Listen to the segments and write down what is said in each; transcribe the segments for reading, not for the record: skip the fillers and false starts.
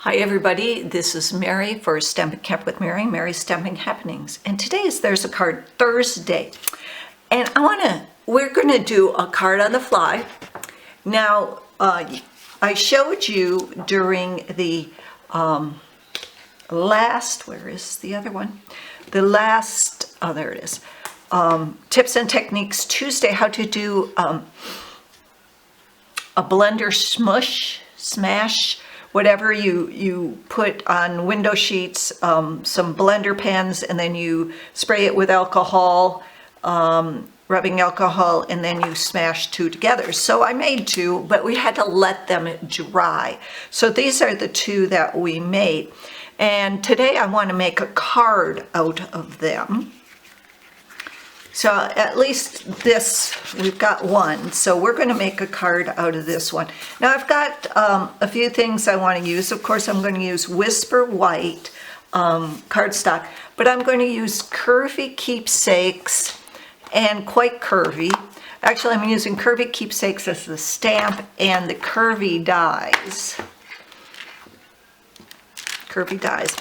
Hi everybody, this is Mary for Stampin' Up with Mary, Mary's Stamping Happenings. And today is There's a Card Thursday. And we're gonna do a card on the fly. Now, I showed you during the where is the other one? There it is. Tips and Techniques Tuesday, how to do a blender smash, whatever you put on window sheets, some blender pens, and then you spray it with alcohol, rubbing alcohol, and then you smash two together. So I made two, but we had to let them dry. So these are the two that we made. And today I want to make a card out of them. So at least this, we've got one. So we're going to make a card out of this one. Now I've got a few things I want to use. Of course, I'm going to use Whisper White cardstock, but I'm going to use Curvy Keepsakes and Quite Curvy. Actually, I'm using Curvy Keepsakes as the stamp and the Curvy Dies. Curvy Dies.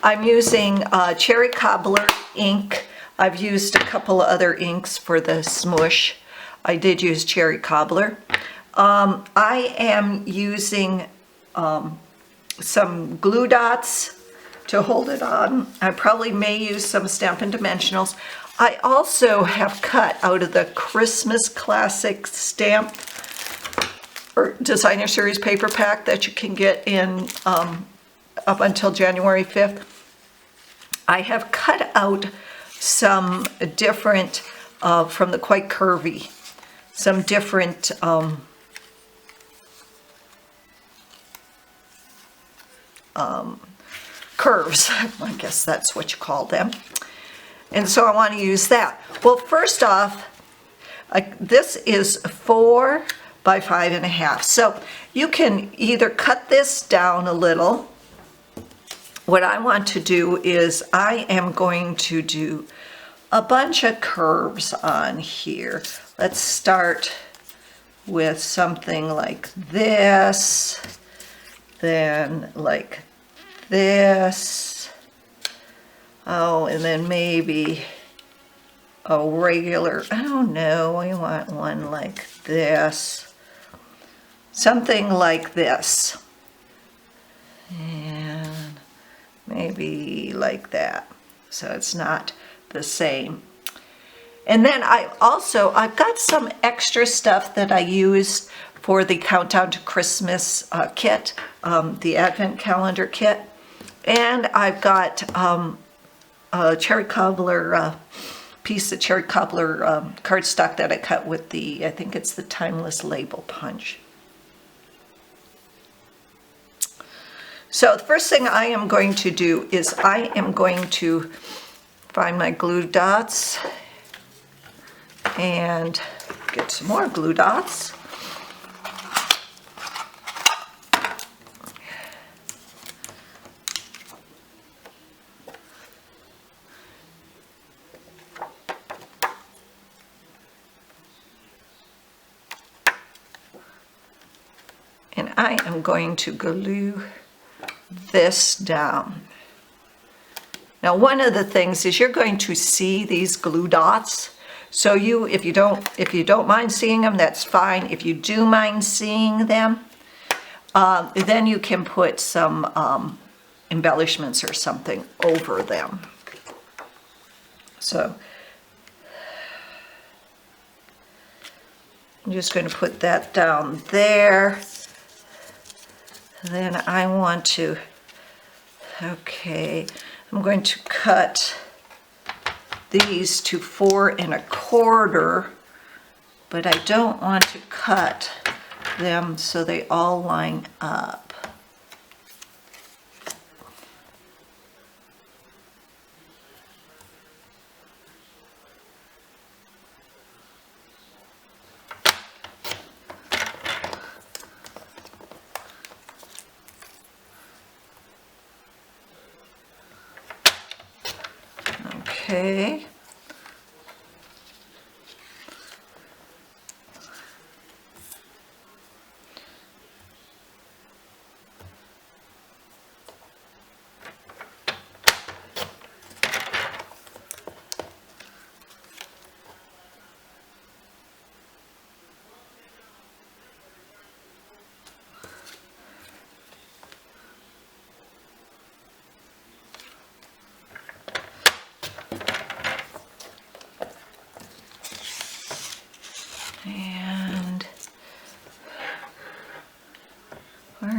I'm using Cherry Cobbler ink. I've used a couple of other inks for the Smush. I did use Cherry Cobbler. I am using some glue dots to hold it on. I probably may use some Stampin' Dimensionals. I also have cut out of the Christmas Classic Stamp or Designer Series paper pack that you can get in up until January 5th. I have cut out some different, from the Quite Curvy, some different curves, I guess that's what you call them. And so I want to use that. Well, first off, this is 4 by 5.5. So you can either cut this down a little. What I want to do is I am going to do a bunch of curves on here. Let's start with something like this, then like this. Oh, and then maybe a regular, I don't know, I want one like this. Something like this. And maybe like that, so it's not the same. And then I've got some extra stuff that I used for the Countdown to Christmas kit, the Advent Calendar kit. And I've got a Cherry Cobbler, piece of Cherry Cobbler cardstock that I cut with the, I think it's the Timeless Label Punch. So the first thing I am going to do is I am going to find my glue dots and get some more glue dots. And I am going to glue this down. Now, one of the things is you're going to see these glue dots. So if you don't mind seeing them, that's fine. If you do mind seeing them, then you can put some embellishments or something over them. So I'm just going to put that down there. Then I want to, okay, I'm going to cut these to 4 1/4, but I don't want to cut them so they all line up. Okay.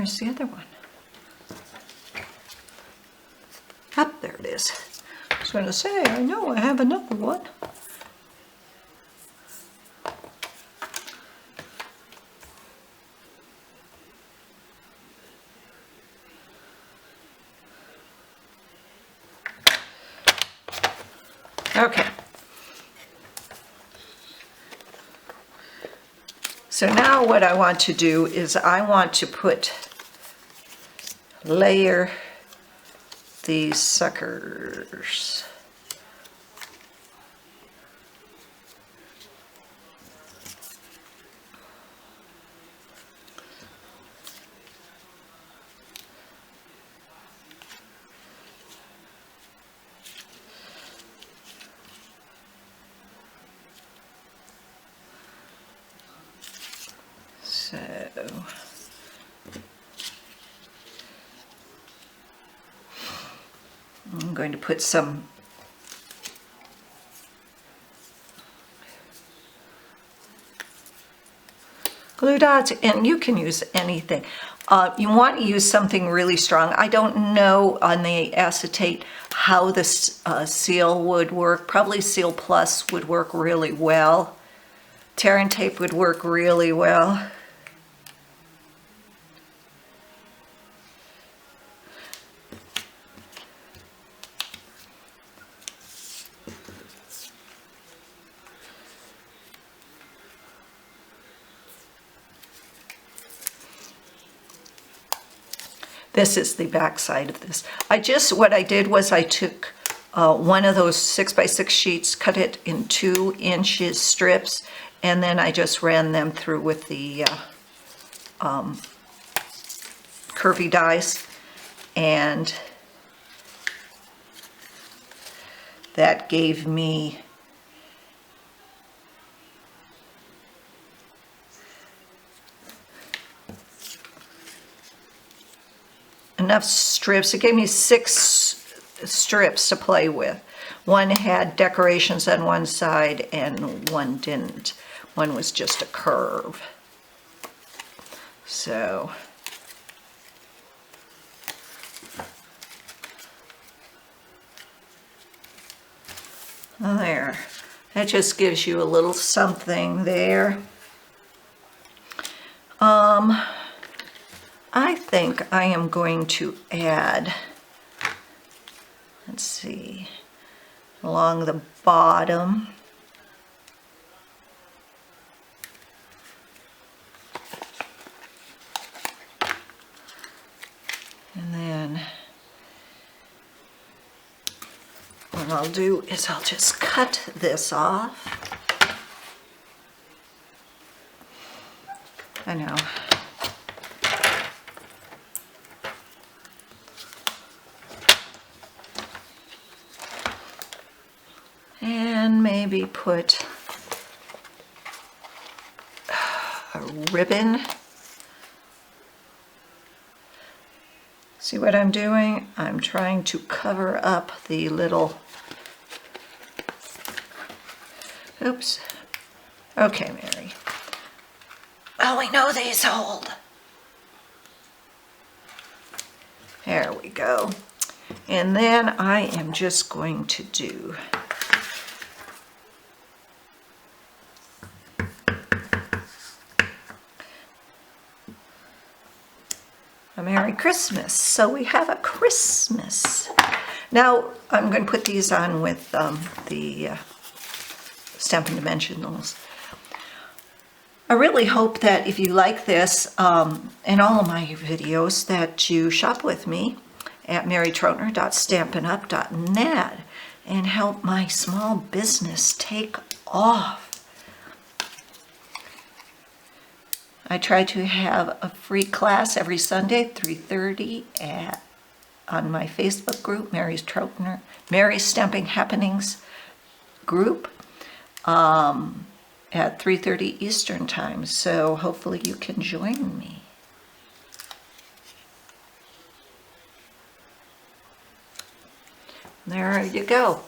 Where's the other one? Up there it is. I was going to say, I know I have another one. Okay. So now what I want to do is I want to layer these suckers. So I'm going to put some glue dots, and you can use anything. You want to use something really strong. I don't know on the acetate how this seal would work. Probably Seal Plus would work really well. Tear and tape would work really well. This is the back side of this. What I did was I took one of those 6x6 sheets, cut it in 2-inch strips, and then I just ran them through with the Curvy Dies, and that gave me enough strips. It gave me 6 strips to play with. One had decorations on one side and one didn't. One was just a curve. So there. That just gives you a little something there. I think I am going to add, let's see, along the bottom. And then what I'll do is I'll just cut this off. I know. And maybe put a ribbon. See what I'm doing? I'm trying to cover up the little, oops. Okay, Mary. Well, we know these hold. There we go. And then I am just going to do a Merry Christmas. So we have a Christmas. Now I'm going to put these on with the Stampin' Dimensionals. I really hope that if you like this and all of my videos that you shop with me at marytrotner.stampinup.net and help my small business take off. I try to have a free class every Sunday at 3:30 on my Facebook group, Mary's Trotner, Mary's Stamping Happenings group, at 3:30 Eastern Time. So hopefully you can join me. There you go.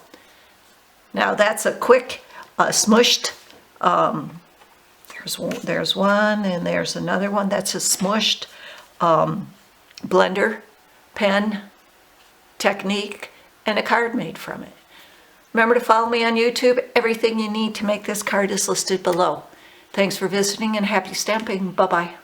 Now that's a quick smushed. There's one and there's another one that's a smushed blender, pen, technique, and a card made from it. Remember to follow me on YouTube. Everything you need to make this card is listed below. Thanks for visiting and happy stamping. Bye-bye.